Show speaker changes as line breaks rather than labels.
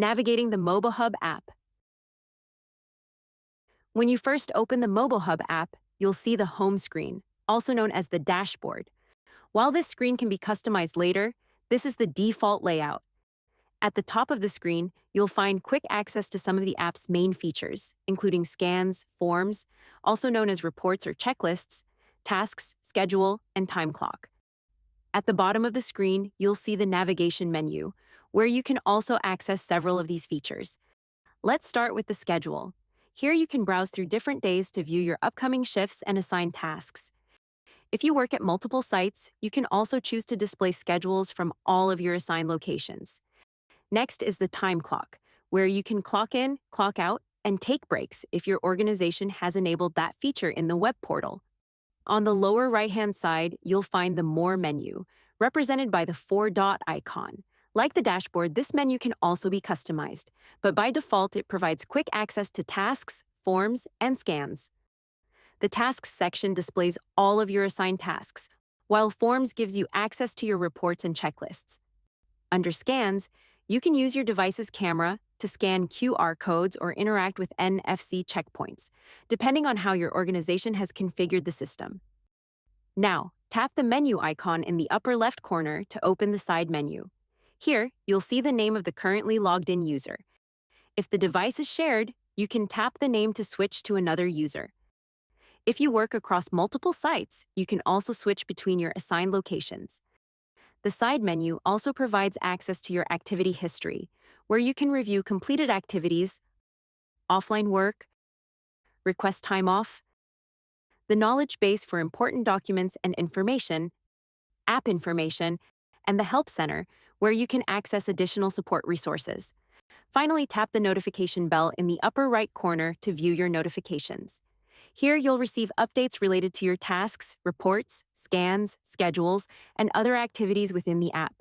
Navigating the mobohubb app. When you first open the mobohubb app, you'll see the home screen, also known as the dashboard. While this screen can be customized later, this is the default layout. At the top of the screen, you'll find quick access to some of the app's main features, including scans, forms, also known as reports or checklists, tasks, schedule, and time clock. At the bottom of the screen, you'll see the navigation menu, where you can also access several of these features. Let's start with the schedule. Here you can browse through different days to view your upcoming shifts and assign tasks. If you work at multiple sites, you can also choose to display schedules from all of your assigned locations. Next is the time clock, where you can clock in, clock out, and take breaks if your organization has enabled that feature in the web portal. On the lower right-hand side, you'll find the More menu, represented by the four-dot icon. Like the dashboard, this menu can also be customized, but by default, it provides quick access to tasks, forms, and scans. The Tasks section displays all of your assigned tasks, while Forms gives you access to your reports and checklists. Under Scans, you can use your device's camera to scan QR codes or interact with NFC checkpoints, depending on how your organization has configured the system. Now, tap the menu icon in the upper left corner to open the side menu. Here, you'll see the name of the currently logged-in user. If the device is shared, you can tap the name to switch to another user. If you work across multiple sites, you can also switch between your assigned locations. The side menu also provides access to your activity history, where you can review completed activities, offline work, request time off, the knowledge base for important documents and information, app information, and the Help Center, where you can access additional support resources. Finally, tap the notification bell in the upper right corner to view your notifications. Here, you'll receive updates related to your tasks, reports, scans, schedules, and other activities within the app.